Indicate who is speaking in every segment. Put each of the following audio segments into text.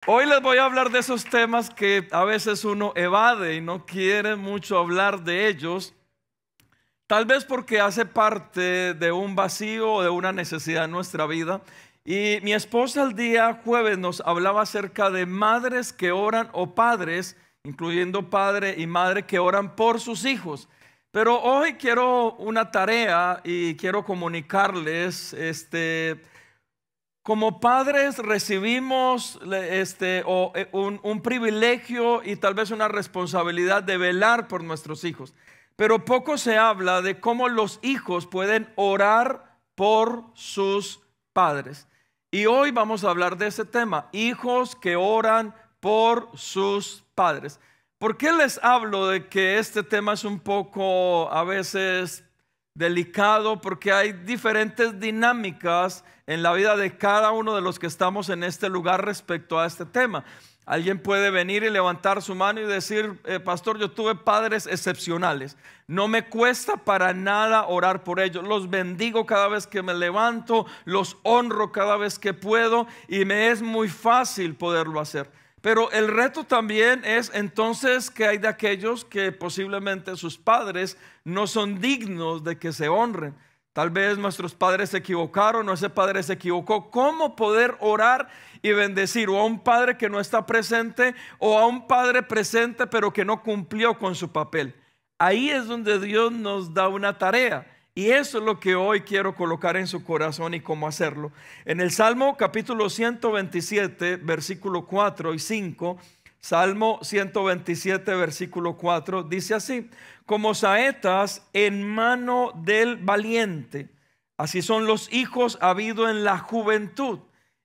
Speaker 1: Hoy les voy a hablar de esos temas que a veces uno evade y no quiere mucho hablar de ellos, tal vez porque hace parte de un vacío o de una necesidad en nuestra vida. Y mi esposa el día jueves nos hablaba acerca de madres que oran o padres, incluyendo padre y madre, que oran por sus hijos. Pero hoy quiero una tarea y quiero comunicarles como padres recibimos un privilegio y tal vez una responsabilidad de velar por nuestros hijos, pero poco se habla de cómo los hijos pueden orar por sus padres. Y hoy vamos a hablar de ese tema, hijos que oran por sus padres. ¿Por qué les hablo de que este tema es un poco a veces delicado? Porque hay diferentes dinámicas en la vida de cada uno de los que estamos en este lugar respecto a este tema. Alguien puede venir y levantar su mano y decir, pastor, yo tuve padres excepcionales, no me cuesta para nada orar por ellos, los bendigo cada vez que me levanto, los honro cada vez que puedo y me es muy fácil poderlo hacer. Pero el reto también es entonces que hay de aquellos que posiblemente sus padres no son dignos de que se honren. Tal vez nuestros padres se equivocaron o ese padre se equivocó. ¿Cómo poder orar y bendecir o a un padre que no está presente o a un padre presente pero que no cumplió con su papel? Ahí es donde Dios nos da una tarea. Y eso es lo que hoy quiero colocar en su corazón y cómo hacerlo. En el Salmo capítulo 127, versículo 4 y 5, Salmo 127, versículo 4, dice así: como saetas en mano del valiente, así son los hijos habido en la juventud.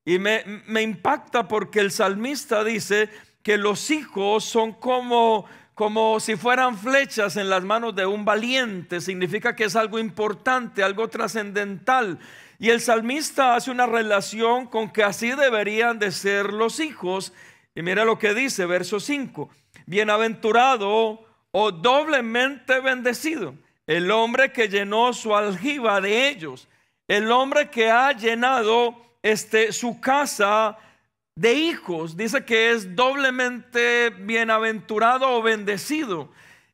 Speaker 1: Y me impacta porque el salmista dice que los hijos son como si fueran flechas en las manos de un valiente. Significa que es algo importante, algo trascendental. Y el salmista hace una relación con que así deberían de ser los hijos. Y mira lo que dice, verso 5: bienaventurado o doblemente bendecido el hombre que llenó su aljiba de ellos, el hombre que ha llenado su casa de hijos. Dice que es doblemente bienaventurado o bendecido.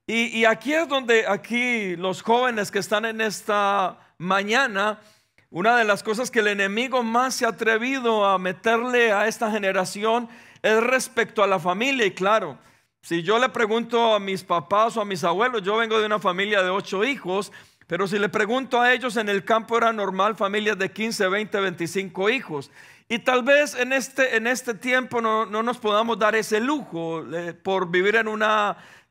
Speaker 1: Y aquí es donde aquí los jóvenes que están en esta mañana, una de las cosas que el enemigo más se ha atrevido a meterle a esta generación es respecto a la familia. Y claro, si yo le pregunto a mis papás o a mis abuelos, yo vengo de una familia de 8 hijos, pero si le pregunto a ellos, en el campo era normal familias de 15, 20, 25 hijos. Y tal vez en este tiempo no nos podamos dar ese lujo por vivir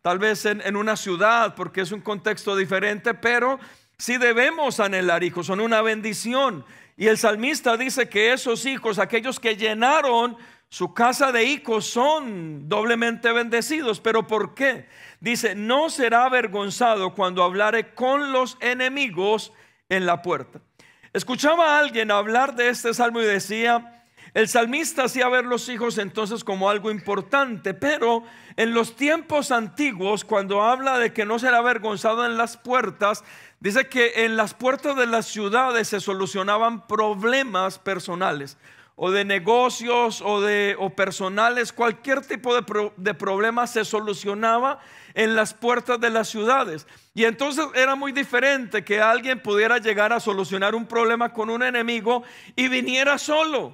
Speaker 1: tal vez en una ciudad, porque es un contexto diferente, pero sí debemos anhelar hijos, son una bendición. Y el salmista dice que esos hijos, aquellos que llenaron su casa de hijos, son doblemente bendecidos. ¿Pero por qué? Dice, no será avergonzado cuando hablare con los enemigos en la puerta. Escuchaba a alguien hablar de este salmo y decía, el salmista hacía ver los hijos entonces como algo importante, pero en los tiempos antiguos, cuando habla de que no será avergonzado en las puertas, dice que en las puertas de las ciudades se solucionaban problemas personales o de negocios o personales. Cualquier tipo de problema se solucionaba en las puertas de las ciudades. Y entonces era muy diferente que alguien pudiera llegar a solucionar un problema con un enemigo y viniera solo.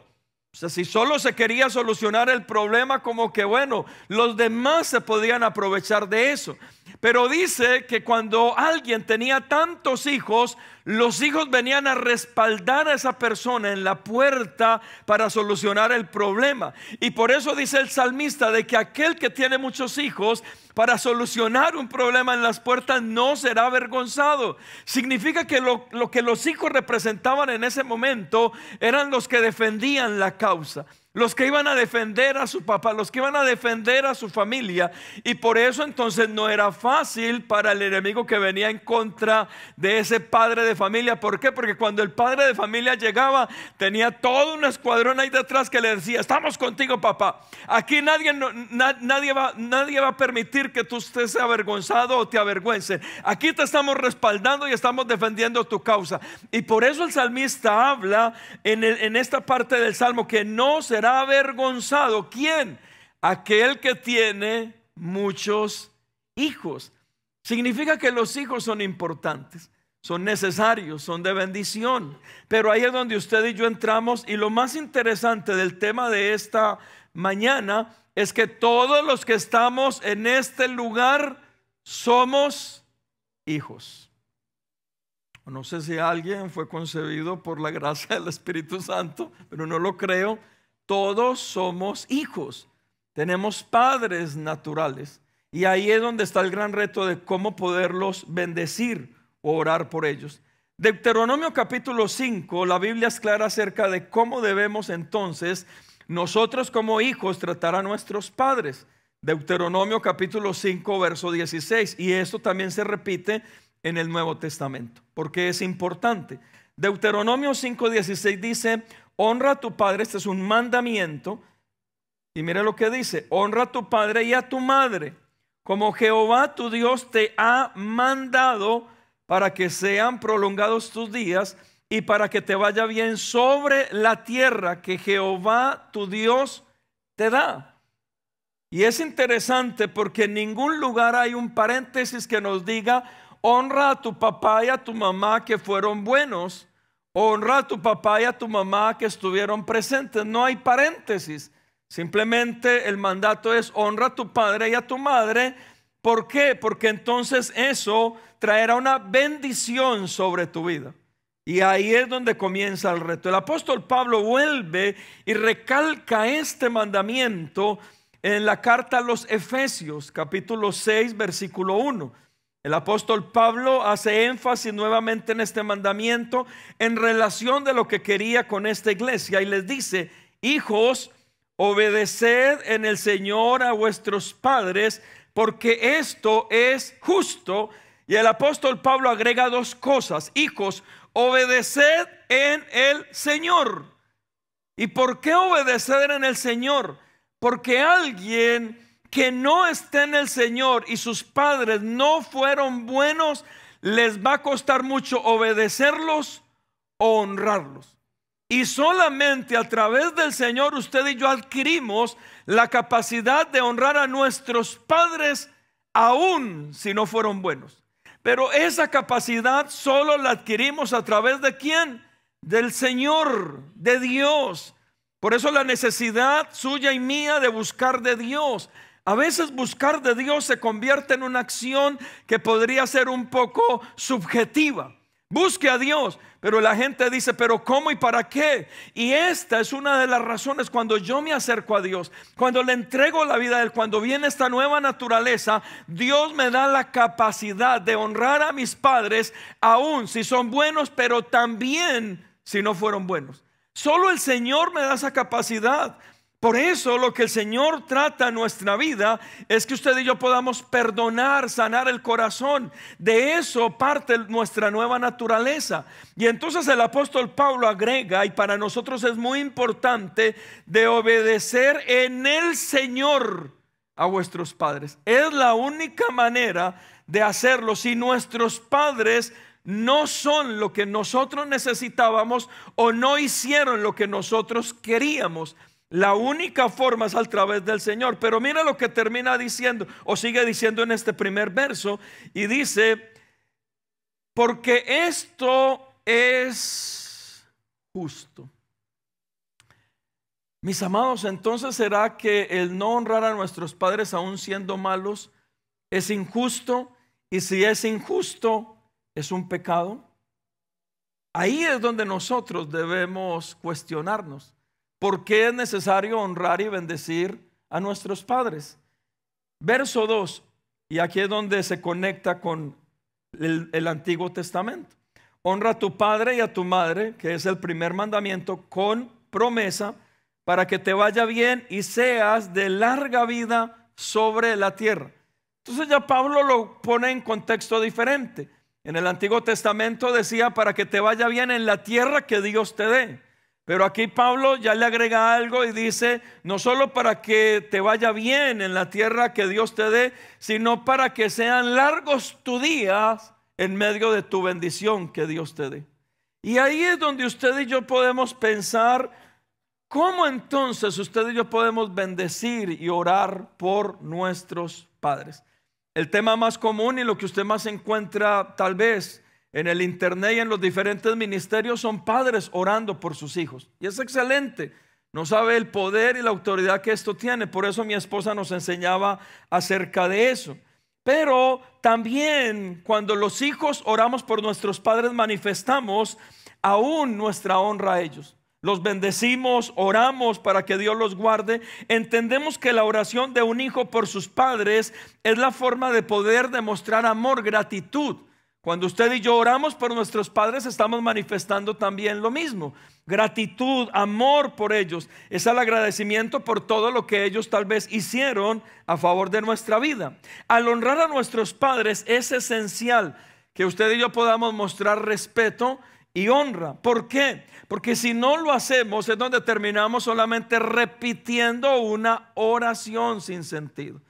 Speaker 1: O sea, si solo se quería solucionar el problema, como que bueno, los demás se podían aprovechar de eso. Pero dice que cuando alguien tenía tantos hijos, los hijos venían a respaldar a esa persona en la puerta para solucionar el problema. Y por eso dice el salmista de que aquel que tiene muchos hijos, para solucionar un problema en las puertas no será avergonzado. Significa que lo que los hijos representaban en ese momento eran los que defendían la causa, los que iban a defender a su papá, los que iban a defender a su familia. Y por eso entonces no era fácil para el enemigo que venía en contra de ese padre de familia. ¿Por qué? Porque cuando el padre de familia llegaba, tenía todo un escuadrón ahí detrás que le decía, estamos contigo, papá. Aquí nadie va a permitir que tú estés avergonzado o te avergüencen. Aquí te estamos respaldando y estamos defendiendo tu causa. Y por eso el salmista habla en esta parte del salmo que no será será avergonzado. ¿Quién? Aquel que tiene muchos hijos. Significa que los hijos son importantes, son necesarios, son de bendición. Pero ahí es donde usted y yo entramos, y lo más interesante del tema de esta mañana es que todos los que estamos en este lugar somos hijos. No sé si alguien fue concebido por la gracia del Espíritu Santo, pero no lo creo. Todos somos hijos. Tenemos padres naturales. Y ahí es donde está el gran reto de cómo poderlos bendecir o orar por ellos. Deuteronomio capítulo 5, la Biblia es clara acerca de cómo debemos entonces nosotros como hijos tratar a nuestros padres. Deuteronomio capítulo 5, verso 16. Y esto también se repite en el Nuevo Testamento, porque es importante. Deuteronomio 5:16 dice: honra a tu padre. Este es un mandamiento. Y mire lo que dice: honra a tu padre y a tu madre, como Jehová tu Dios te ha mandado, para que sean prolongados tus días y para que te vaya bien sobre la tierra que Jehová tu Dios te da. Y es interesante porque en ningún lugar hay un paréntesis que nos diga: honra a tu papá y a tu mamá que fueron buenos, honra a tu papá y a tu mamá que estuvieron presentes. No hay paréntesis. Simplemente el mandato es: honra a tu padre y a tu madre. ¿Por qué? Porque entonces eso traerá una bendición sobre tu vida. Y ahí es donde comienza el reto. El apóstol Pablo vuelve y recalca este mandamiento en la carta a los Efesios, capítulo 6, versículo 1. El apóstol Pablo hace énfasis nuevamente en este mandamiento en relación de lo que quería con esta iglesia, y les dice: hijos, obedeced en el Señor a vuestros padres, porque esto es justo. Y el apóstol Pablo agrega dos cosas: hijos, obedeced en el Señor. ¿Y por qué obedecer en el Señor? Porque alguien que no esté en el Señor y sus padres no fueron buenos, les va a costar mucho obedecerlos o honrarlos. Y solamente a través del Señor usted y yo adquirimos la capacidad de honrar a nuestros padres, aun si no fueron buenos. Pero esa capacidad solo la adquirimos a través de ¿quién? Del Señor, de Dios. Por eso la necesidad suya y mía de buscar de Dios. A veces buscar de Dios se convierte en una acción que podría ser un poco subjetiva. Busque a Dios, pero la gente dice: pero ¿cómo y para qué? Y esta es una de las razones. Cuando yo me acerco a Dios, cuando le entrego la vida a Él, cuando viene esta nueva naturaleza, Dios me da la capacidad de honrar a mis padres, aun si son buenos, pero también si no fueron buenos. Solo el Señor me da esa capacidad. Por eso lo que el Señor trata en nuestra vida es que usted y yo podamos perdonar, sanar el corazón. De eso parte nuestra nueva naturaleza. Y entonces el apóstol Pablo agrega, y para nosotros es muy importante, de obedecer en el Señor a vuestros padres. Es la única manera de hacerlo. Si nuestros padres no son lo que nosotros necesitábamos o no hicieron lo que nosotros queríamos, la única forma es a través del Señor. Pero mira lo que termina diciendo, o sigue diciendo en este primer verso, y dice: porque esto es justo. Mis amados, entonces, ¿será que el no honrar a nuestros padres aún siendo malos es injusto? Y si es injusto, ¿es un pecado? Ahí es donde nosotros debemos cuestionarnos. ¿Por qué es necesario honrar y bendecir a nuestros padres? Verso 2, y aquí es donde se conecta con el Antiguo Testamento. Honra a tu padre y a tu madre, que es el primer mandamiento, con promesa, para que te vaya bien y seas de larga vida sobre la tierra. Entonces ya Pablo lo pone en contexto diferente. En el Antiguo Testamento decía: para que te vaya bien en la tierra que Dios te dé. Pero aquí Pablo ya le agrega algo y dice: no solo para que te vaya bien en la tierra que Dios te dé, sino para que sean largos tus días en medio de tu bendición que Dios te dé. Y ahí es donde usted y yo podemos pensar: ¿cómo entonces usted y yo podemos bendecir y orar por nuestros padres? El tema más común y lo que usted más encuentra tal vez en el internet y en los diferentes ministerios son padres orando por sus hijos. Y es excelente. No sabe el poder y la autoridad que esto tiene. Por eso mi esposa nos enseñaba acerca de eso. Pero también cuando los hijos oramos por nuestros padres, manifestamos aún nuestra honra a ellos. Los bendecimos, oramos para que Dios los guarde. Entendemos que la oración de un hijo por sus padres es la forma de poder demostrar amor, gratitud. Cuando usted y yo oramos por nuestros padres, estamos manifestando también lo mismo. Gratitud, amor por ellos. Es el agradecimiento por todo lo que ellos tal vez hicieron a favor de nuestra vida. Al honrar a nuestros padres es esencial que usted y yo podamos mostrar respeto y honra. ¿Por qué? Porque si no lo hacemos es donde terminamos solamente repitiendo una oración sin sentido.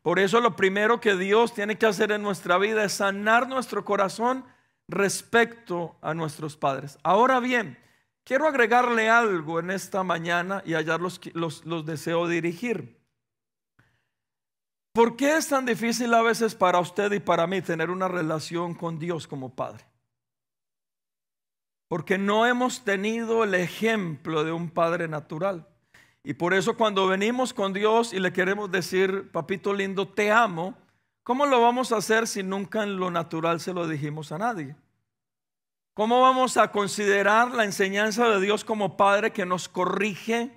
Speaker 1: Por eso lo primero que Dios tiene que hacer en nuestra vida es sanar nuestro corazón respecto a nuestros padres. Ahora bien, quiero agregarle algo en esta mañana y allá los deseo dirigir. ¿Por qué es tan difícil a veces para usted y para mí tener una relación con Dios como Padre? Porque no hemos tenido el ejemplo de un padre natural. Y por eso cuando venimos con Dios y le queremos decir, papito lindo, te amo, ¿cómo lo vamos a hacer si nunca en lo natural se lo dijimos a nadie? ¿Cómo vamos a considerar la enseñanza de Dios como Padre que nos corrige,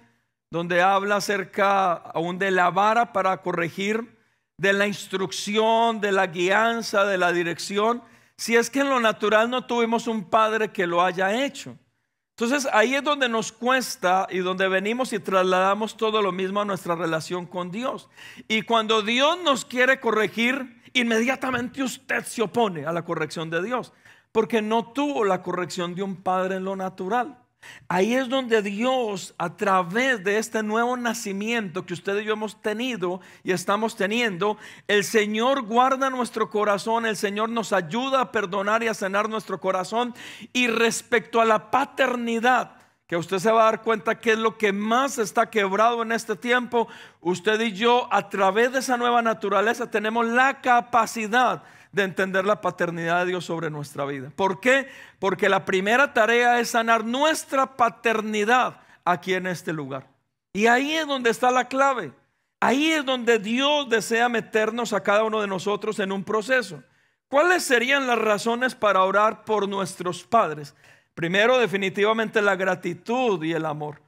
Speaker 1: donde habla acerca aún de la vara para corregir, de la instrucción, de la guianza, de la dirección, si es que en lo natural no tuvimos un Padre que lo haya hecho? Entonces ahí es donde nos cuesta y donde venimos y trasladamos todo lo mismo a nuestra relación con Dios. Y cuando Dios nos quiere corregir, inmediatamente usted se opone a la corrección de Dios, porque no tuvo la corrección de un padre en lo natural. Ahí es donde Dios, a través de este nuevo nacimiento que usted y yo hemos tenido y estamos teniendo, el Señor guarda nuestro corazón, el Señor nos ayuda a perdonar y a sanar nuestro corazón. Y respecto a la paternidad, que usted se va a dar cuenta que es lo que más está quebrado en este tiempo, usted y yo, a través de esa nueva naturaleza, tenemos la capacidad de entender la paternidad de Dios sobre nuestra vida. ¿Por qué? Porque la primera tarea es sanar nuestra paternidad aquí en este lugar. Y ahí es donde está la clave. Ahí es donde Dios desea meternos a cada uno de nosotros en un proceso. ¿Cuáles serían las razones para orar por nuestros padres? Primero, definitivamente la gratitud y el amor.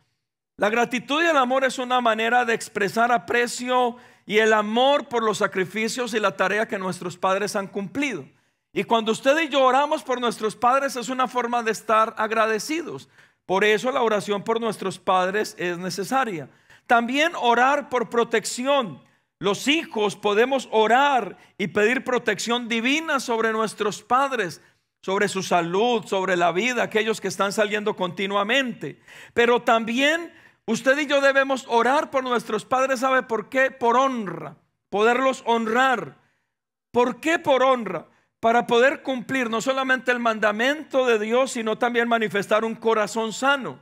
Speaker 1: La gratitud y el amor es una manera de expresar aprecio y el amor por los sacrificios y la tarea que nuestros padres han cumplido. Y cuando usted y yo oramos por nuestros padres es una forma de estar agradecidos. Por eso la oración por nuestros padres es necesaria. También orar por protección. Los hijos podemos orar y pedir protección divina sobre nuestros padres, sobre su salud, sobre la vida, aquellos que están saliendo continuamente. Pero también usted y yo debemos orar por nuestros padres. ¿Sabe por qué? Por honra, poderlos honrar. ¿Por qué por honra? Para poder cumplir no solamente el mandamiento de Dios, sino también manifestar un corazón sano.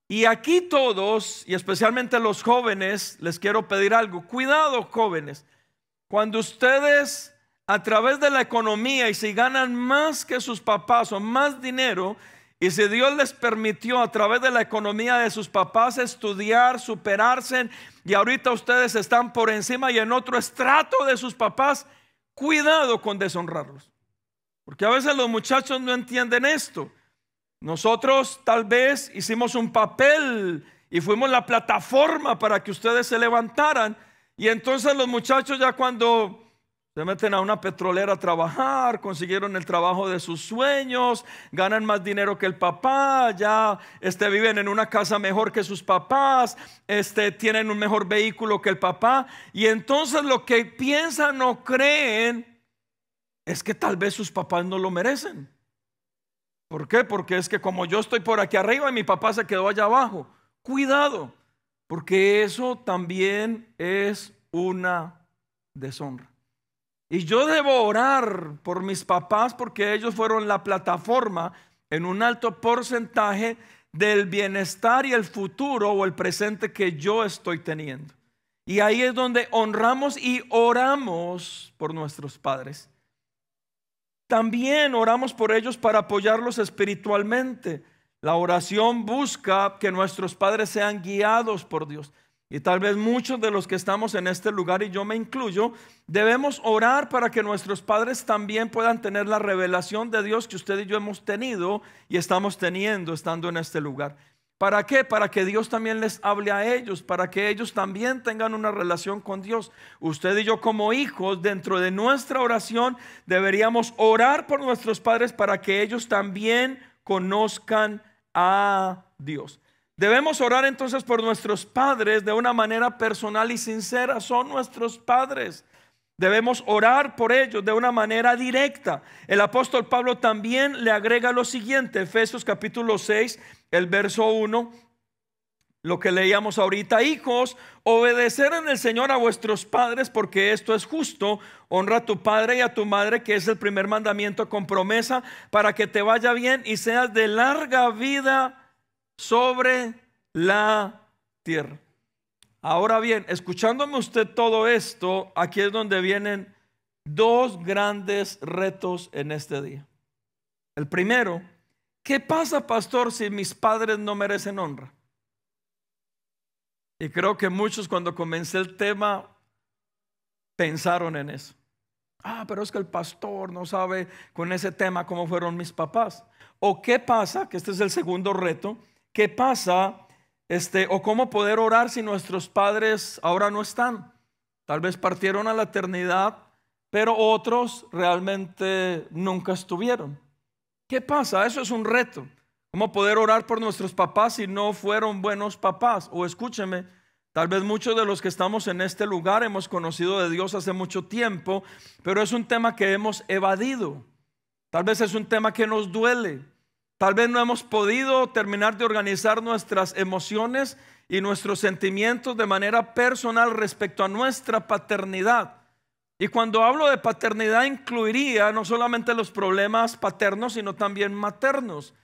Speaker 1: Y aquí todos, y especialmente los jóvenes, les quiero pedir algo. Cuidado, jóvenes, cuando ustedes a través de la economía y si ganan más que sus papás o más dinero, y si Dios les permitió a través de la economía de sus papás estudiar, superarse, y ahorita ustedes están por encima y en otro estrato de sus papás, cuidado con deshonrarlos. Porque a veces los muchachos no entienden esto. Nosotros tal vez hicimos un papel y fuimos la plataforma para que ustedes se levantaran. Y entonces los muchachos ya cuando se meten a una petrolera a trabajar, consiguieron el trabajo de sus sueños, ganan más dinero que el papá, ya viven en una casa mejor que sus papás, tienen un mejor vehículo que el papá. Y entonces lo que piensan o creen es que tal vez sus papás no lo merecen. ¿Por qué? Porque es que como yo estoy por aquí arriba y mi papá se quedó allá abajo. Cuidado, porque eso también es una deshonra. Y yo debo orar por mis papás porque ellos fueron la plataforma en un alto porcentaje del bienestar y el futuro o el presente que yo estoy teniendo. Y ahí es donde honramos y oramos por nuestros padres. También oramos por ellos para apoyarlos espiritualmente. La oración busca que nuestros padres sean guiados por Dios. Y tal vez muchos de los que estamos en este lugar, y yo me incluyo, debemos orar para que nuestros padres también puedan tener la revelación de Dios que usted y yo hemos tenido y estamos teniendo estando en este lugar. ¿Para qué? Para que Dios también les hable a ellos, para que ellos también tengan una relación con Dios. Usted y yo como hijos, dentro de nuestra oración, deberíamos orar por nuestros padres para que ellos también conozcan a Dios. Debemos orar entonces por nuestros padres de una manera personal y sincera. Son nuestros padres. Debemos orar por ellos de una manera directa. El apóstol Pablo también le agrega lo siguiente, Efesios capítulo 6, el verso 1, lo que leíamos ahorita: hijos, obedecer en el Señor a vuestros padres, porque esto es justo. Honra a tu padre y a tu madre, que es el primer mandamiento con promesa, para que te vaya bien y seas de larga vida sobre la tierra. Ahora bien, escuchándome usted todo esto, aquí es donde vienen dos grandes retos en este día. El primero: ¿qué pasa, pastor, si mis padres no merecen honra? Y creo que muchos, cuando comencé el tema, pensaron en eso. Pero es que el pastor no sabe con ese tema cómo fueron mis papás. O qué pasa, que este es el segundo reto, ¿qué pasa o cómo poder orar si nuestros padres ahora no están? Tal vez partieron a la eternidad, pero otros realmente nunca estuvieron. ¿Qué pasa? Eso es un reto. ¿Cómo poder orar por nuestros papás si no fueron buenos papás? O escúcheme, tal vez muchos de los que estamos en este lugar hemos conocido de Dios hace mucho tiempo, pero es un tema que hemos evadido. Tal vez es un tema que nos duele. Tal vez no hemos podido terminar de organizar nuestras emociones y nuestros sentimientos de manera personal respecto a nuestra paternidad. Y cuando hablo de paternidad, incluiría no solamente los problemas paternos, sino también maternos.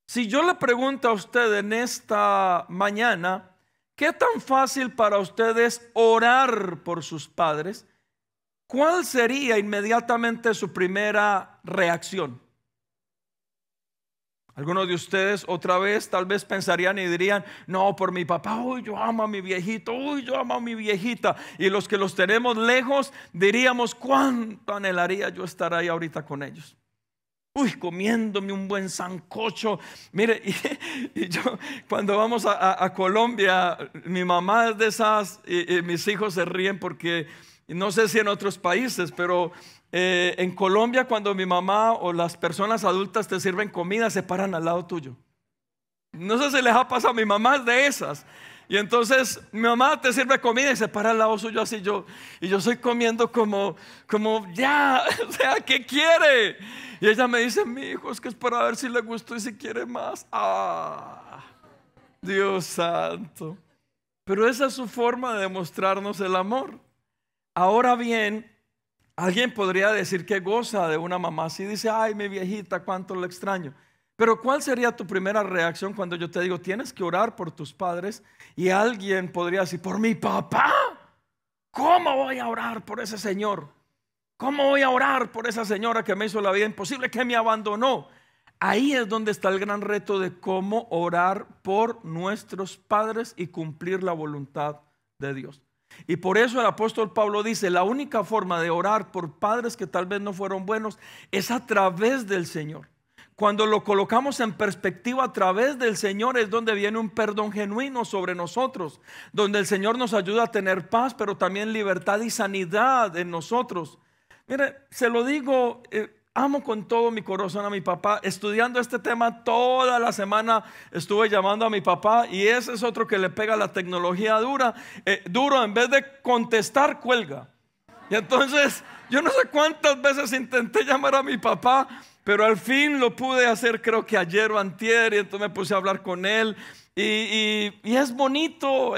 Speaker 1: Si yo le pregunto a usted en esta mañana, ¿qué tan fácil para ustedes orar por sus padres? ¿Cuál sería inmediatamente su primera reacción? Algunos de ustedes otra vez tal vez pensarían y dirían: no, por mi papá, uy, yo amo a mi viejito, uy, yo amo a mi viejita. Y los que los tenemos lejos diríamos: cuánto anhelaría yo estar ahí ahorita con ellos. Uy, comiéndome un buen sancocho. Mire, y yo cuando vamos a Colombia, mi mamá es de esas, y mis hijos se ríen porque no sé si en otros países, pero en Colombia, cuando mi mamá o las personas adultas te sirven comida, se paran al lado tuyo. No sé si les ha pasado, mi mamá es de esas. Y entonces mi mamá te sirve comida y se para al lado suyo así, y yo estoy comiendo como ya, o sea, ¿qué quiere? Y ella me dice: mi hijo, es que es para ver si le gustó y si quiere más. Dios santo. Pero esa es su forma de demostrarnos el amor. Ahora bien, alguien podría decir que goza de una mamá así, dice: ay, mi viejita, cuánto la extraño. Pero ¿cuál sería tu primera reacción cuando yo te digo tienes que orar por tus padres? Y alguien podría decir: ¿por mi papá? ¿Cómo voy a orar por ese señor? ¿Cómo voy a orar por esa señora que me hizo la vida imposible, que me abandonó? Ahí es donde está el gran reto de cómo orar por nuestros padres y cumplir la voluntad de Dios. Y por eso el apóstol Pablo dice: la única forma de orar por padres que tal vez no fueron buenos es a través del Señor. Cuando lo colocamos en perspectiva, a través del Señor es donde viene un perdón genuino sobre nosotros, donde el Señor nos ayuda a tener paz, pero también libertad y sanidad en nosotros. Mire, se lo digo, amo con todo mi corazón a mi papá. Estudiando este tema toda la semana estuve llamando a mi papá, y ese es otro que le pega la tecnología duro, en vez de contestar, cuelga. Y entonces yo no sé cuántas veces intenté llamar a mi papá, pero al fin lo pude hacer, creo que ayer o antier, y entonces me puse a hablar con él. Y es bonito,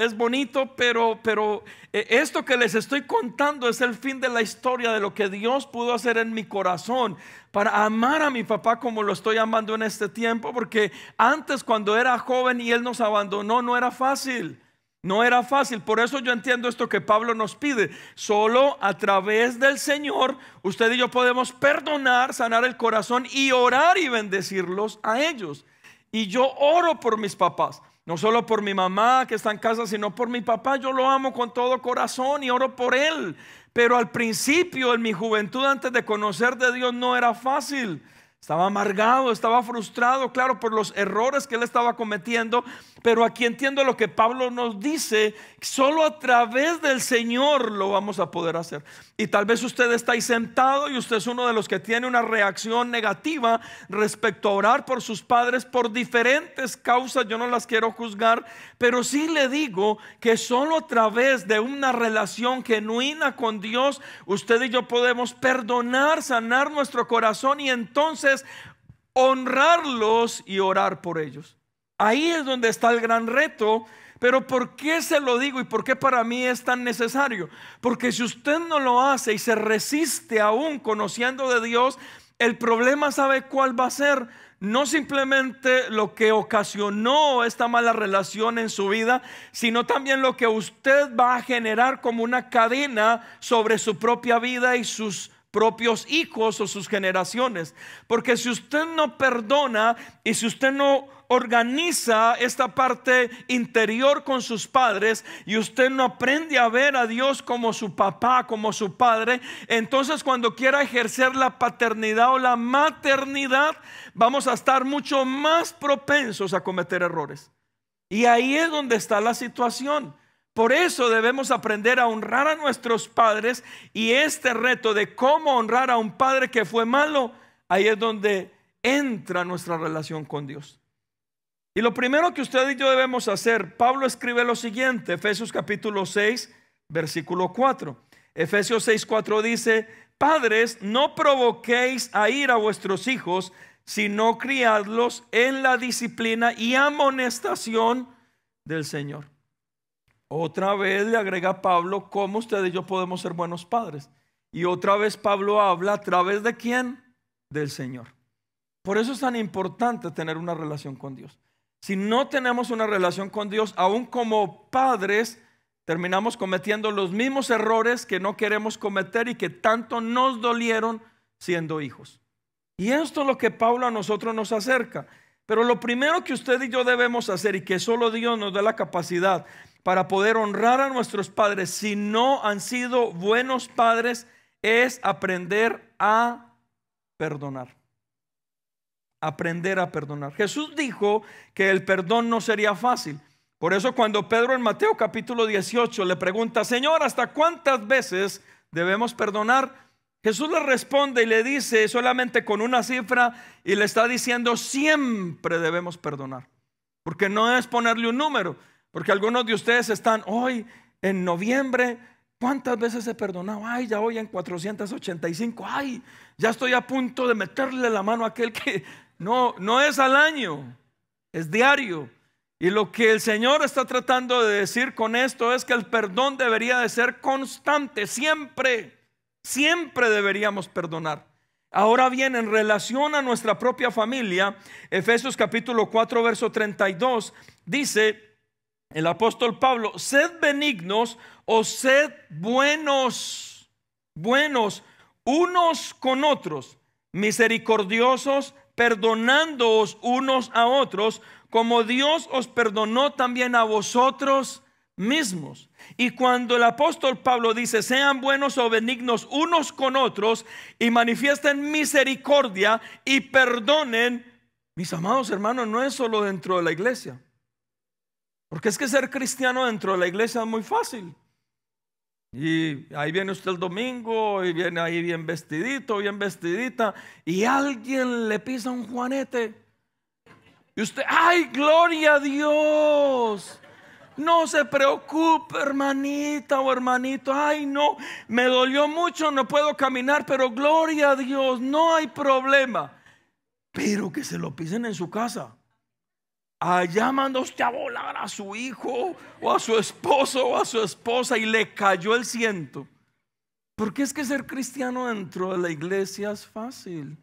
Speaker 1: pero esto que les estoy contando es el fin de la historia de lo que Dios pudo hacer en mi corazón para amar a mi papá como lo estoy amando en este tiempo. Porque antes, cuando era joven y él nos abandonó, no era fácil. No era fácil. Por eso yo entiendo esto que Pablo nos pide. Solo a través del Señor usted y yo podemos perdonar, sanar el corazón y orar y bendecirlos a ellos. Y yo oro por mis papás, no solo por mi mamá que está en casa, sino por mi papá. Yo lo amo con todo corazón y oro por él. Pero al principio, en mi juventud, antes de conocer de Dios, no era fácil. Estaba amargado, estaba frustrado, claro, por los errores que él estaba cometiendo. Pero aquí entiendo lo que Pablo nos dice: solo a través del Señor lo vamos a poder hacer. Y tal vez usted está ahí sentado y usted es uno de los que tiene una reacción negativa respecto a orar por sus padres por diferentes causas. Yo no las quiero juzgar, pero sí le digo que solo a través de una relación genuina con Dios, usted y yo podemos perdonar, sanar nuestro corazón y entonces honrarlos y orar por ellos. Ahí es donde está el gran reto. Pero ¿por qué se lo digo y por qué para mí es tan necesario? Porque si usted no lo hace y se resiste aún conociendo de Dios, el problema, ¿sabe cuál va a ser? No simplemente lo que ocasionó esta mala relación en su vida, sino también lo que usted va a generar como una cadena sobre su propia vida y sus propios hijos o sus generaciones. Porque si usted no perdona y si usted no organiza esta parte interior con sus padres y usted no aprende a ver a Dios como su papá, como su padre, entonces cuando quiera ejercer la paternidad o la maternidad, vamos a estar mucho más propensos a cometer errores. Y ahí es donde está la situación. Por eso debemos aprender a honrar a nuestros padres, y este reto de cómo honrar a un padre que fue malo, ahí es donde entra nuestra relación con Dios. Y lo primero que usted y yo debemos hacer, Pablo escribe lo siguiente, Efesios capítulo 6, versículo 4. Efesios 6, 4 dice: padres, no provoquéis a ira a vuestros hijos, sino criadlos en la disciplina y amonestación del Señor. Otra vez le agrega Pablo cómo usted y yo podemos ser buenos padres. Y otra vez Pablo habla a través de ¿quién? Del Señor. Por eso es tan importante tener una relación con Dios. Si no tenemos una relación con Dios, aún como padres, terminamos cometiendo los mismos errores que no queremos cometer y que tanto nos dolieron siendo hijos. Y esto es lo que Pablo a nosotros nos acerca. Pero lo primero que usted y yo debemos hacer, y que solo Dios nos da la capacidad para poder honrar a nuestros padres si no han sido buenos padres, es aprender a perdonar. Aprender a perdonar. Jesús dijo que el perdón no sería fácil. Por eso cuando Pedro en Mateo capítulo 18 le pregunta: Señor, ¿hasta cuántas veces debemos perdonar? Jesús le responde y le dice solamente con una cifra, y le está diciendo: siempre debemos perdonar. Porque no es ponerle un número. Porque algunos de ustedes están hoy en noviembre, ¿cuántas veces he perdonado? Ay, ya voy en 485. Ay, ya estoy a punto de meterle la mano a aquel que... No es al año, es diario. Y lo que el Señor está tratando de decir con esto es que el perdón debería de ser constante. Siempre deberíamos perdonar. Ahora bien, en relación a nuestra propia familia, Efesios capítulo 4 verso 32 dice el apóstol Pablo: sed benignos o sed buenos unos con otros, misericordiosos, perdonándoos unos a otros, como Dios os perdonó también a vosotros mismos. Y cuando el apóstol Pablo dice: sean buenos o benignos unos con otros y manifiesten misericordia y perdonen, mis amados hermanos, no es solo dentro de la iglesia. Porque es que ser cristiano dentro de la iglesia es muy fácil. Y ahí viene usted el domingo y viene ahí bien vestidito, bien vestidita, y alguien le pisa un juanete. Y usted: ¡ay, gloria a Dios! No se preocupe, hermanita o hermanito. Ay, no, me dolió mucho, no puedo caminar, pero gloria a Dios, no hay problema. Pero que se lo pisen en su casa. allá mandó usted a volar a su hijo o a su esposo o a su esposa y le cayó el ciento. Porque es que ser cristiano dentro de la iglesia es fácil.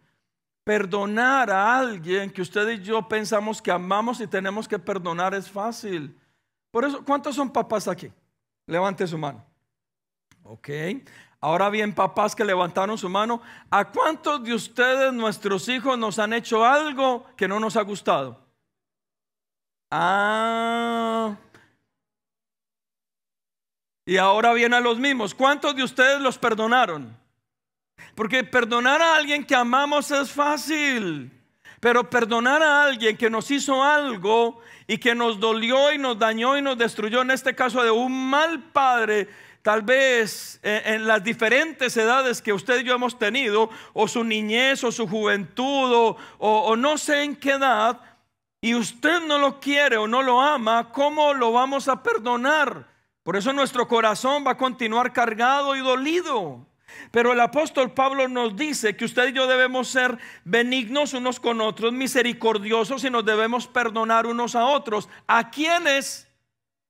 Speaker 1: Perdonar a alguien que usted y yo pensamos que amamos y tenemos que perdonar es fácil. Por eso, ¿cuántos son papás aquí? Levante su mano. Ok. Ahora bien, papás que levantaron su mano, ¿a cuántos de ustedes, nuestros hijos, nos han hecho algo que no nos ha gustado? Y ahora vienen los mismos. ¿Cuántos de ustedes los perdonaron? Porque perdonar a alguien que amamos es fácil, pero perdonar a alguien que nos hizo algo y que nos dolió y nos dañó y nos destruyó, en este caso de un mal padre, tal vez en las diferentes edades que usted y yo hemos tenido, o su niñez o su juventud o no sé en qué edad, y usted no lo quiere o no lo ama, ¿cómo lo vamos a perdonar? Por eso nuestro corazón va a continuar cargado y dolido. Pero el apóstol Pablo nos dice que usted y yo debemos ser benignos unos con otros, misericordiosos, y nos debemos perdonar unos a otros. ¿A quiénes?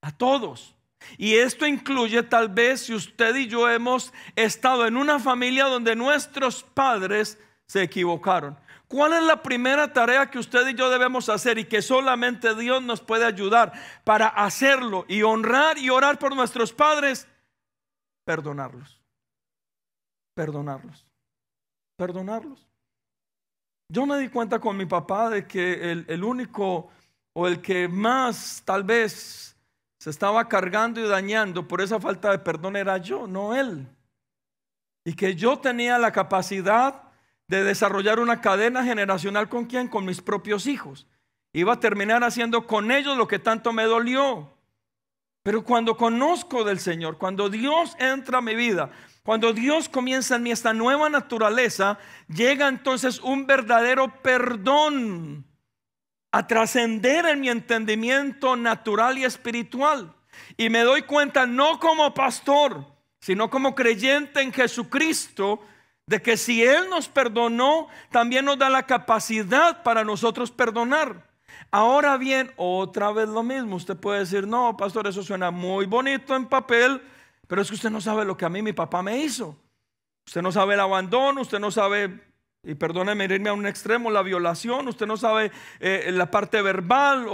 Speaker 1: A todos. Y esto incluye tal vez si usted y yo hemos estado en una familia donde nuestros padres se equivocaron. ¿Cuál es la primera tarea que usted y yo debemos hacer y que solamente Dios nos puede ayudar para hacerlo y honrar y orar por nuestros padres? Perdonarlos. Perdonarlos. Perdonarlos. Yo me di cuenta con mi papá de que el único o el que más tal vez se estaba cargando y dañando por esa falta de perdón era yo, no él. Y que yo tenía la capacidad de desarrollar una cadena generacional. ¿Con quién? Con mis propios hijos. Iba a terminar haciendo con ellos lo que tanto me dolió. Pero cuando conozco del Señor, cuando Dios entra a mi vida, cuando Dios comienza en mí esta nueva naturaleza, llega entonces un verdadero perdón a trascender en mi entendimiento natural y espiritual. Y me doy cuenta, no como pastor, sino como creyente en Jesucristo, de que si Él nos perdonó, también nos da la capacidad para nosotros perdonar. Ahora bien, otra vez lo mismo. Usted puede decir, no, pastor, eso suena muy bonito en papel, pero es que usted no sabe lo que a mí mi papá me hizo. Usted no sabe el abandono, usted no sabe, y perdóneme irme a un extremo, la violación. Usted no sabe la parte verbal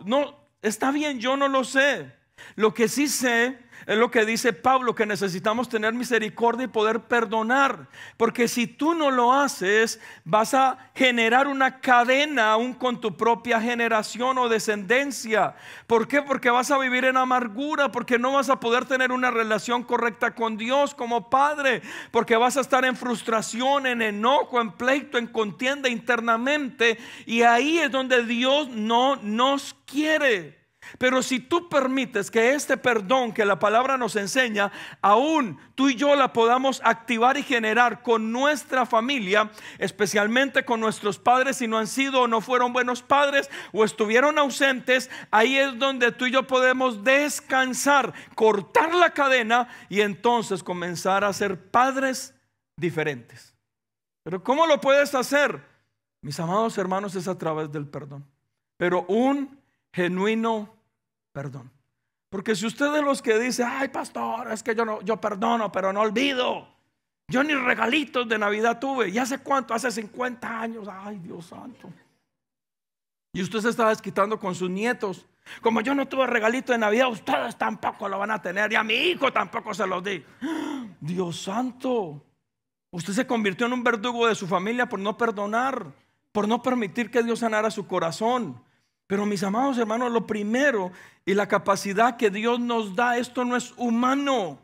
Speaker 1: no, está bien, yo no lo sé. Lo que sí sé es lo que dice Pablo, que necesitamos tener misericordia y poder perdonar. Porque si tú no lo haces, vas a generar una cadena aún con tu propia generación o descendencia. ¿Por qué? Porque vas a vivir en amargura, porque no vas a poder tener una relación correcta con Dios como padre, porque vas a estar en frustración, en enojo, en pleito, en contienda internamente. Y ahí es donde Dios no nos quiere. Pero si tú permites que este perdón que la palabra nos enseña, aún tú y yo la podamos activar y generar con nuestra familia, especialmente con nuestros padres, si no han sido o no fueron buenos padres o estuvieron ausentes, ahí es donde tú y yo podemos descansar, cortar la cadena y entonces comenzar a ser padres diferentes. Pero ¿cómo lo puedes hacer? Mis amados hermanos, es a través del perdón, pero un genuino perdón. Porque si usted es de los que dice, ay pastor, es que yo perdono pero no olvido, yo ni regalitos de Navidad tuve, ¿y hace cuánto? Hace 50 años, ay Dios santo. Y usted se está desquitando con sus nietos. Como yo no tuve regalito de Navidad, ustedes tampoco lo van a tener, y a mi hijo tampoco se los di. Dios santo, usted se convirtió en un verdugo de su familia por no perdonar, por no permitir que Dios sanara su corazón. Pero mis amados hermanos, lo primero y la capacidad que Dios nos da, esto no es humano.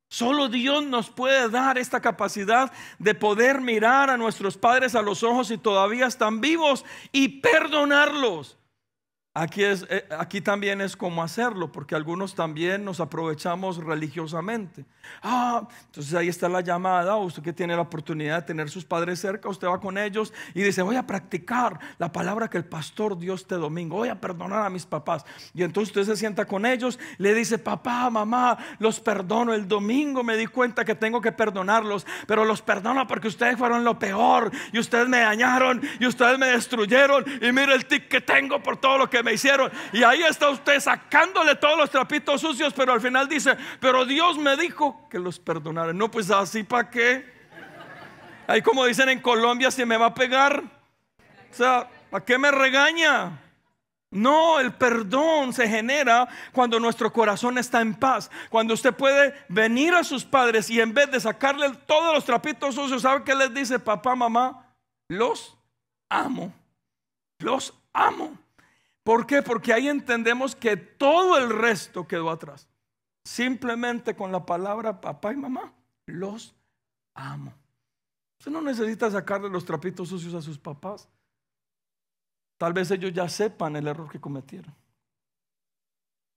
Speaker 1: Solo Dios nos puede dar esta capacidad de poder mirar a nuestros padres a los ojos si todavía están vivos y perdonarlos. Aquí también es como hacerlo, porque algunos también nos aprovechamos religiosamente. Entonces ahí está la llamada. Usted que tiene la oportunidad de tener sus padres cerca, usted va con ellos y dice, voy a practicar la palabra que el pastor dio este domingo, voy a perdonar a mis papás. Y entonces usted se sienta con ellos, le dice, papá, mamá, los perdono. El domingo me di cuenta que tengo que perdonarlos, pero los perdono porque ustedes fueron lo peor y ustedes me dañaron y ustedes me destruyeron, y mire el tic que tengo por todo lo que que me hicieron. Y ahí está usted sacándole todos los trapitos sucios, pero al final dice, pero Dios me dijo que los perdonara. No, pues así ¿para qué? Ahí como dicen en Colombia, si me va a pegar, o sea, ¿para qué me regaña? No, el perdón se genera cuando nuestro corazón está en paz. Cuando usted puede venir a sus padres y en vez de sacarle todos los trapitos sucios, ¿sabe qué les dice? Papá, mamá, los amo. Los amo. ¿Por qué? Porque ahí entendemos que todo el resto quedó atrás. Simplemente con la palabra papá y mamá, los amo. Usted no necesita sacarle los trapitos sucios a sus papás. Tal vez ellos ya sepan el error que cometieron.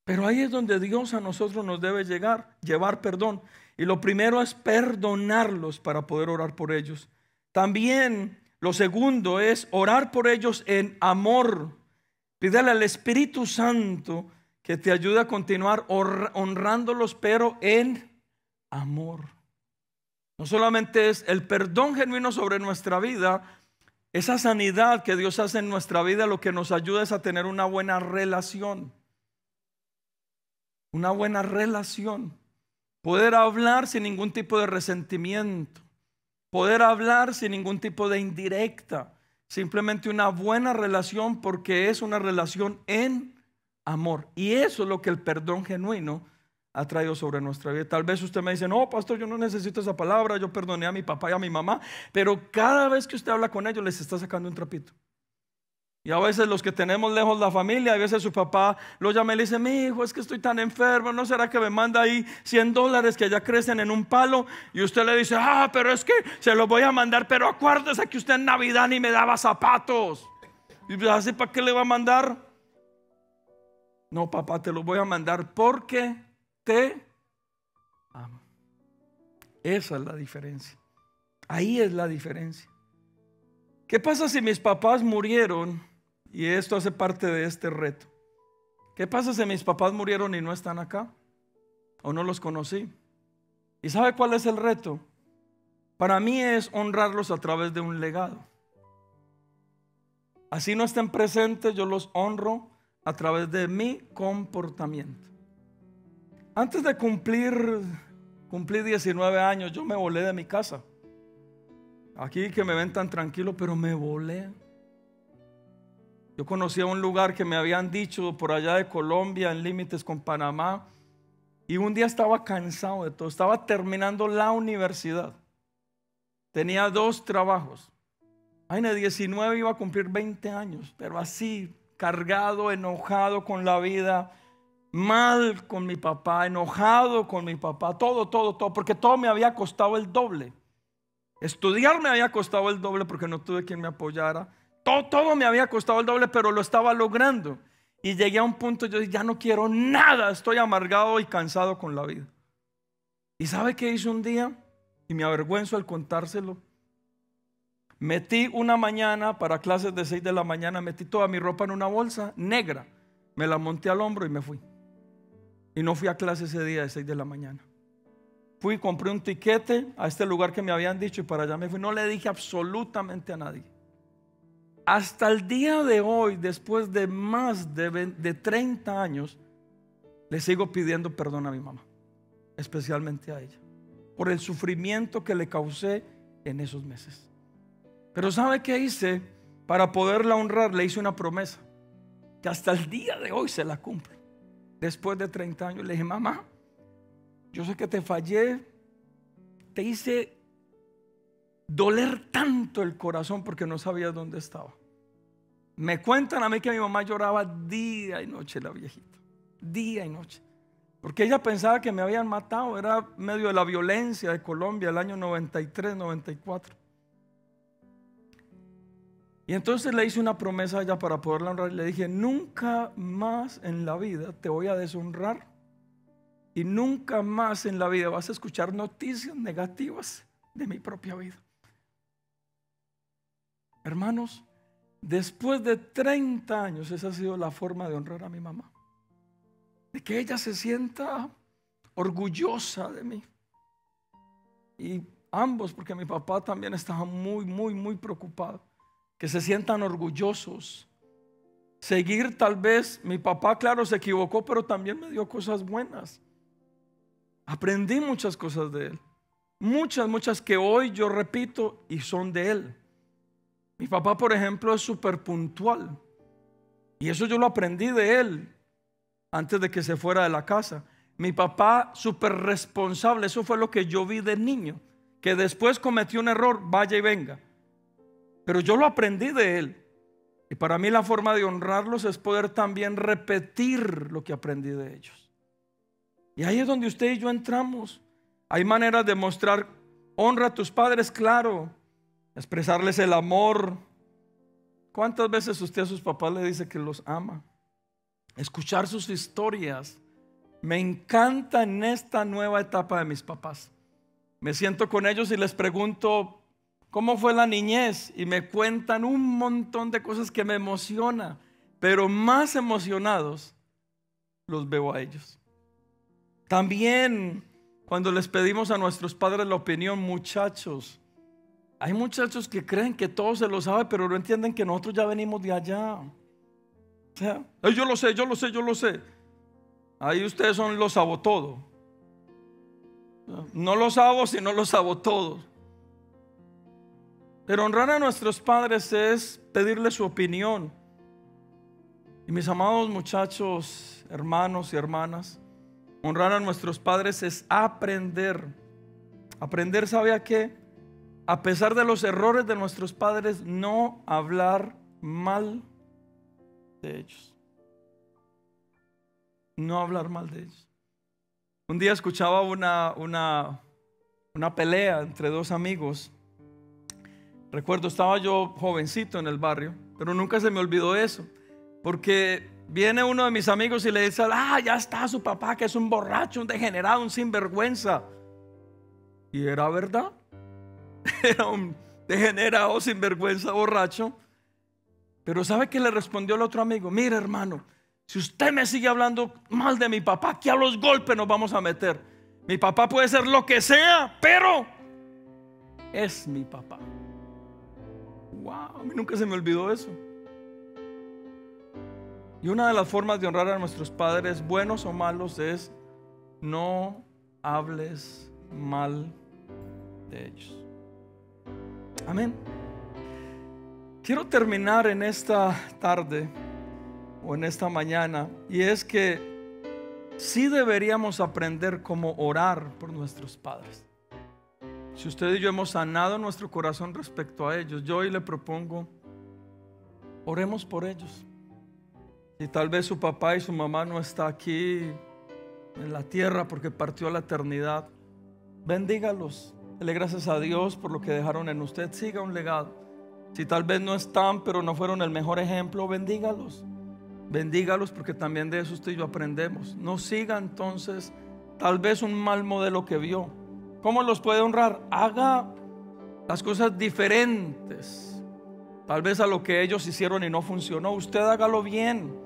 Speaker 1: Pero ahí es donde Dios a nosotros nos debe llevar perdón. Y lo primero es perdonarlos para poder orar por ellos. También lo segundo es orar por ellos en amor. Pídele al Espíritu Santo que te ayude a continuar honrándolos, pero en amor. No solamente es el perdón genuino sobre nuestra vida, esa sanidad que Dios hace en nuestra vida, lo que nos ayuda es a tener una buena relación. Una buena relación. Poder hablar sin ningún tipo de resentimiento. Poder hablar sin ningún tipo de indirecta. Simplemente una buena relación, porque es una relación en amor. Y eso es lo que el perdón genuino ha traído sobre nuestra vida. Tal vez usted me dice, no, pastor, yo no necesito esa palabra, yo perdoné a mi papá y a mi mamá. Pero cada vez que usted habla con ellos, les está sacando un trapito. Y a veces los que tenemos lejos la familia, a veces su papá lo llama y le dice, mi hijo, es que estoy tan enfermo, ¿no será que me manda ahí $100 que ya crecen en un palo? Y usted le dice, pero es que se los voy a mandar, pero acuérdese que usted en Navidad ni me daba zapatos. Y así, ¿para qué le va a mandar? No, papá, te los voy a mandar porque te amo. Esa es la diferencia. Ahí es la diferencia. ¿Qué pasa si mis papás murieron? Y esto hace parte de este reto. ¿Qué pasa si mis papás murieron y no están acá? ¿O no los conocí? ¿Y sabe cuál es el reto? Para mí es honrarlos a través de un legado. Así no estén presentes, yo los honro a través de mi comportamiento. Antes de cumplir 19 años, yo me volé de mi casa. Aquí que me ven tan tranquilo, pero me volé. Yo conocí a un lugar que me habían dicho por allá de Colombia, en límites con Panamá. Y un día estaba cansado de todo. Estaba terminando la universidad. Tenía 2 trabajos. Ay, de 19 iba a cumplir 20 años. Pero así, cargado, enojado con la vida. Mal con mi papá, enojado con mi papá. Todo. Porque todo me había costado el doble. Estudiar me había costado el doble porque no tuve quien me apoyara. Todo me había costado el doble, pero lo estaba logrando. Y llegué a un punto, yo dije, ya no quiero nada, estoy amargado y cansado con la vida. ¿Y sabe qué hice un día? Y me avergüenzo al contárselo. Metí una mañana para clases de 6 de la mañana, metí toda mi ropa en una bolsa negra, me la monté al hombro y me fui. Y no fui a clase ese día de 6 de la mañana. Fui, compré un tiquete a este lugar que me habían dicho y para allá me fui. No le dije absolutamente a nadie. Hasta el día de hoy, después de más de 30 años, le sigo pidiendo perdón a mi mamá, especialmente a ella, por el sufrimiento que le causé en esos meses. Pero ¿sabe qué hice? Para poderla honrar, le hice una promesa que hasta el día de hoy se la cumplo. Después de 30 años le dije, mamá, yo sé que te fallé, te hice doler tanto el corazón porque no sabías dónde estaba. Me cuentan a mí que mi mamá lloraba día y noche, la viejita, día y noche, porque ella pensaba que me habían matado. Era medio de la violencia de Colombia, el año 93, 94. Y entonces le hice una promesa a ella para poderla honrar. Le dije, nunca más en la vida te voy a deshonrar y nunca más en la vida vas a escuchar noticias negativas de mi propia vida. Hermanos, después de 30 años, esa ha sido la forma de honrar a mi mamá. De que ella se sienta orgullosa de mí. Y ambos, porque mi papá también estaba muy preocupado. Que se sientan orgullosos. seguir tal vez. Mi papá, claro, se equivocó, pero también me dio cosas buenas. Aprendí muchas cosas de él. Muchas que hoy yo repito y son de él. Mi papá, por ejemplo, es súper puntual. Y eso yo lo aprendí de él antes de que se fuera de la casa. Mi papá súper responsable. Eso fue lo que yo vi de niño. Que después cometió un error, vaya y venga. Pero yo lo aprendí de él. Y para mí la forma de honrarlos es poder también repetir lo que aprendí de ellos. Y ahí es donde usted y yo entramos. Hay maneras de mostrar honra a tus padres, claro. Expresarles el amor. ¿Cuántas veces usted a sus papás le dice que los ama? Escuchar sus historias. Me encanta en esta nueva etapa de mis papás. Me siento con ellos y les pregunto cómo fue la niñez, y me cuentan un montón de cosas que me emociona, pero más emocionados los veo a ellos. También cuando les pedimos a nuestros padres la opinión, muchachos, hay muchachos que creen que todo se lo sabe, pero no entienden que nosotros ya venimos de allá. O sea, yo lo sé. Ahí ustedes son los sabotodos. No los sabo, sino los sabotodos. Pero honrar a nuestros padres es pedirles su opinión. Y mis amados muchachos, hermanos y hermanas, honrar a nuestros padres es aprender. Aprender, ¿sabe a qué? A pesar de los errores de nuestros padres, no hablar mal de ellos. No hablar mal de ellos. Un día escuchaba una pelea entre dos amigos. Recuerdo, estaba yo jovencito en el barrio, pero nunca se me olvidó eso. Porque viene uno de mis amigos y le dice: ya está su papá, que es un borracho, un degenerado, un sinvergüenza. Y era verdad. Era un degenerado, sinvergüenza, borracho. Pero ¿sabe qué le respondió el otro amigo? Mire, hermano, si usted me sigue hablando mal de mi papá, aquí a los golpes nos vamos a meter. Mi papá puede ser lo que sea, pero es mi papá. Wow, a mí nunca se me olvidó eso. Y una de las formas de honrar a nuestros padres, buenos o malos, es no hables mal de ellos. Amén. Quiero terminar en esta tarde o en esta mañana, y es que sí deberíamos aprender cómo orar por nuestros padres. Si usted y yo hemos sanado nuestro corazón respecto a ellos, yo hoy le propongo: oremos por ellos. Si tal vez su papá y su mamá no está aquí en la tierra porque partió a la eternidad, bendígalos. Dele gracias a Dios por lo que dejaron en usted. Siga un legado. Si tal vez no están, pero no fueron el mejor ejemplo, bendígalos. Bendígalos, porque también de eso usted y yo aprendemos. No siga entonces tal vez un mal modelo que vio. ¿Cómo los puede honrar? Haga las cosas diferentes, tal vez a lo que ellos hicieron y no funcionó. Usted hágalo bien.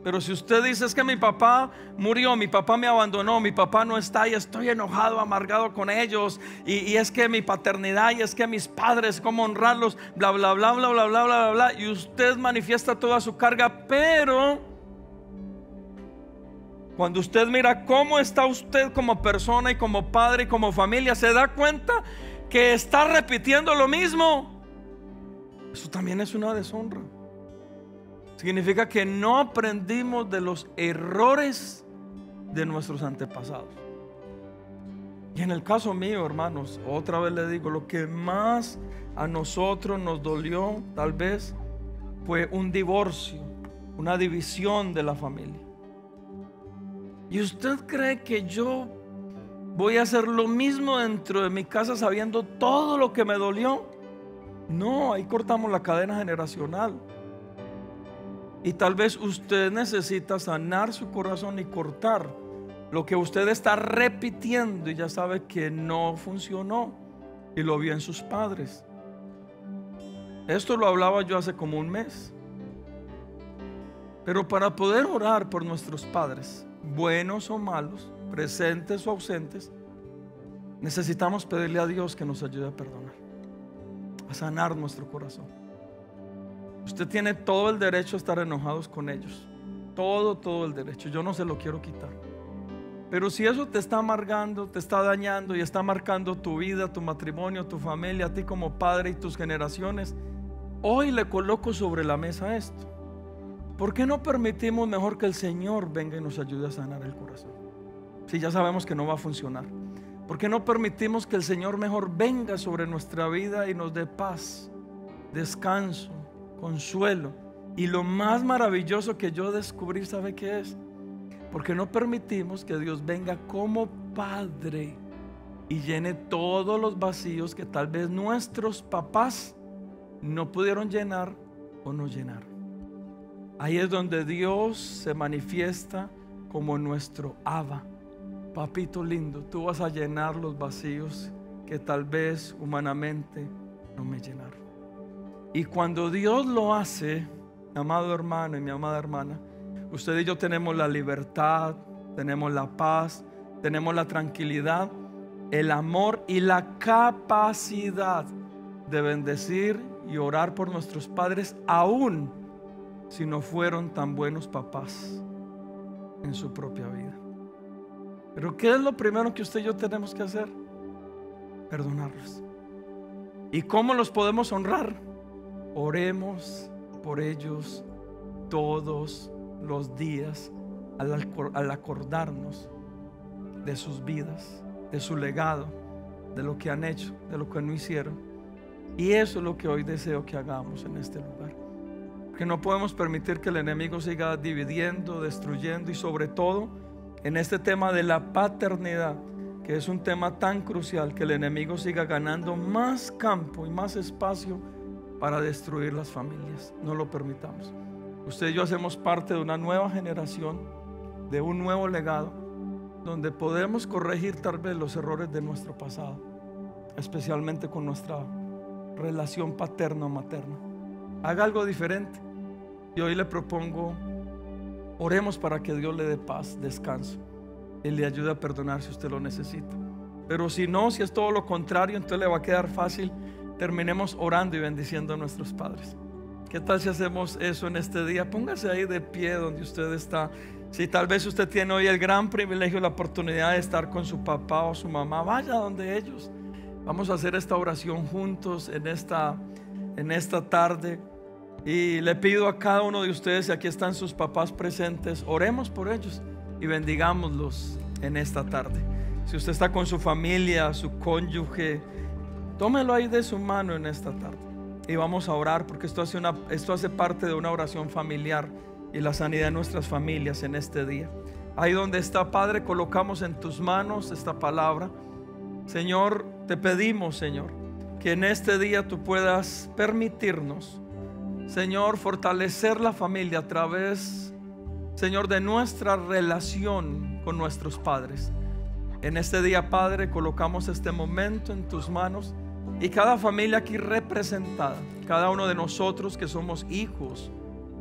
Speaker 1: Pero si usted dice: es que mi papá murió, mi papá me abandonó, mi papá no está y estoy enojado, amargado con ellos, y es que mi paternidad, y es que mis padres, cómo honrarlos, bla bla bla bla bla bla bla bla, y usted manifiesta toda su carga. Pero cuando usted mira cómo está usted como persona y como padre y como familia, se da cuenta que está repitiendo lo mismo. Eso también es una deshonra. Significa que no aprendimos de los errores de nuestros antepasados. Y en el caso mío, hermanos, otra vez le digo, lo que más a nosotros nos dolió tal vez fue un divorcio, una división de la familia. ¿Y usted cree que yo voy a hacer lo mismo dentro de mi casa sabiendo todo lo que me dolió? No, ahí cortamos la cadena generacional. Y tal vez usted necesita sanar su corazón y cortar lo que usted está repitiendo y ya sabe que no funcionó y lo vio en sus padres. Esto lo hablaba yo hace como un mes. Pero para poder orar por nuestros padres, buenos o malos, presentes o ausentes, necesitamos pedirle a Dios que nos ayude a perdonar, a sanar nuestro corazón. Usted tiene todo el derecho a estar enojados con ellos. Todo el derecho. Yo no se lo quiero quitar. Pero si eso te está amargando, te está dañando y está marcando tu vida, tu matrimonio, tu familia, a ti como padre y tus generaciones, hoy le coloco sobre la mesa esto. ¿Por qué no permitimos mejor que el Señor venga y nos ayude a sanar el corazón? Si ya sabemos que no va a funcionar. ¿Por qué no permitimos que el Señor mejor venga sobre nuestra vida y nos dé paz, descanso, consuelo? Y lo más maravilloso que yo descubrí, ¿sabe qué es? Porque no permitimos que Dios venga como Padre y llene todos los vacíos que tal vez nuestros papás no pudieron llenar o no llenaron. Ahí es donde Dios se manifiesta como nuestro Abba. Papito lindo, tú vas a llenar los vacíos que tal vez humanamente no me llenaron. Y cuando Dios lo hace, mi amado hermano y mi amada hermana, usted y yo tenemos la libertad, tenemos la paz, tenemos la tranquilidad, el amor y la capacidad de bendecir y orar por nuestros padres, aún si no fueron tan buenos papás en su propia vida. Pero ¿qué es lo primero que usted y yo tenemos que hacer? Perdonarlos. ¿Y cómo los podemos honrar? Oremos por ellos todos los días al acordarnos de sus vidas, de su legado, de lo que han hecho, de lo que no hicieron. Y eso es lo que hoy deseo que hagamos en este lugar. Que no podemos permitir que el enemigo siga dividiendo, destruyendo y sobre todo en este tema de la paternidad, que es un tema tan crucial, que el enemigo siga ganando más campo y más espacio para destruir las familias. No lo permitamos. Usted y yo hacemos parte de una nueva generación, de un nuevo legado, donde podemos corregir tal vez los errores de nuestro pasado, especialmente con nuestra relación paterno-materna. Haga algo diferente. Y hoy le propongo, oremos para que Dios le dé paz, descanso, y le ayude a perdonar si usted lo necesita. Pero si no, si es todo lo contrario, entonces le va a quedar fácil. Terminemos orando y bendiciendo a nuestros padres. ¿Qué tal si hacemos eso en este día? Póngase ahí de pie donde usted está. Si tal vez usted tiene hoy el gran privilegio, la oportunidad de estar con su papá o su mamá, vaya donde ellos. Vamos a hacer esta oración juntos en esta tarde. Y le pido a cada uno de ustedes, y aquí están sus papás presentes, oremos por ellos y bendigámoslos en esta tarde. Si usted está con su familia, su cónyuge, tómelo ahí de su mano en esta tarde y vamos a orar, porque esto hace parte de una oración familiar y la sanidad de nuestras familias en este día. Ahí donde está, Padre, colocamos en tus manos esta palabra. Señor, te pedimos, Señor, que en este día tú puedas permitirnos, Señor, fortalecer la familia a través, Señor, de nuestra relación con nuestros padres. En este día, Padre, colocamos este momento en tus manos y cada familia aquí representada, cada uno de nosotros que somos hijos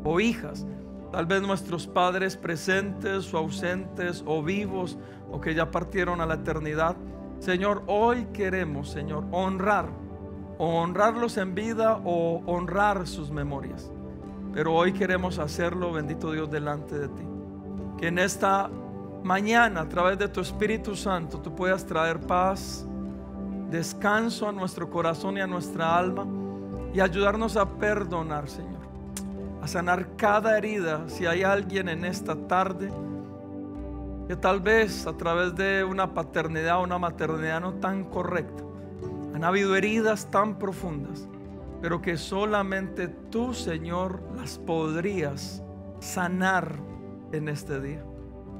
Speaker 1: o hijas, tal vez nuestros padres presentes o ausentes o vivos o que ya partieron a la eternidad. Señor, hoy queremos, Señor, honrarlos en vida o honrar sus memorias. Pero hoy queremos hacerlo, bendito Dios, delante de ti. Que en esta mañana, a través de tu Espíritu Santo, tú puedas traer paz, descanso a nuestro corazón y a nuestra alma, y ayudarnos a perdonar, Señor, a sanar cada herida. Si hay alguien en esta tarde que tal vez a través de una paternidad o una maternidad no tan correcta, han habido heridas tan profundas, pero que solamente tú, Señor, las podrías sanar en este día.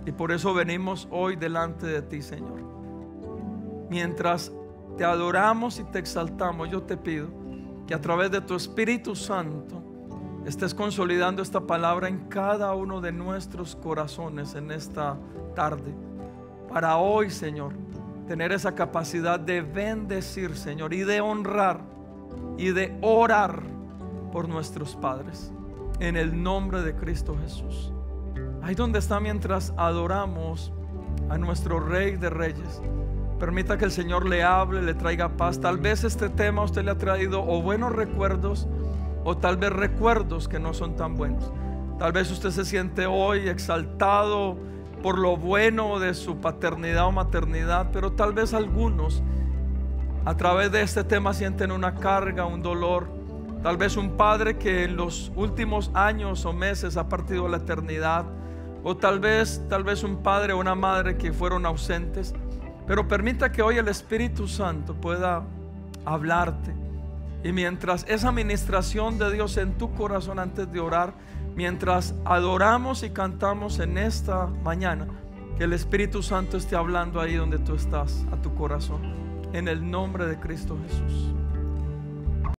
Speaker 1: Y por eso venimos hoy delante de ti, Señor. Mientras te adoramos y te exaltamos, yo te pido que a través de tu Espíritu Santo estés consolidando esta palabra en cada uno de nuestros corazones en esta tarde. Para hoy, Señor, tener esa capacidad de bendecir, Señor, y de honrar y de orar por nuestros padres, en el nombre de Cristo Jesús. Ahí donde está, mientras adoramos a nuestro Rey de Reyes, permita que el Señor le hable, le traiga paz. Tal vez este tema a usted le ha traído o buenos recuerdos o tal vez recuerdos que no son tan buenos. Tal vez usted se siente hoy exaltado por lo bueno de su paternidad o maternidad, pero tal vez algunos a través de este tema sienten una carga, un dolor. Tal vez un padre que en los últimos años o meses ha partido a la eternidad, o tal vez un padre o una madre que fueron ausentes. Pero permita que hoy el Espíritu Santo pueda hablarte, y mientras esa administración de Dios en tu corazón antes de orar, mientras adoramos y cantamos en esta mañana, que el Espíritu Santo esté hablando ahí donde tú estás, a tu corazón, en el nombre de Cristo Jesús.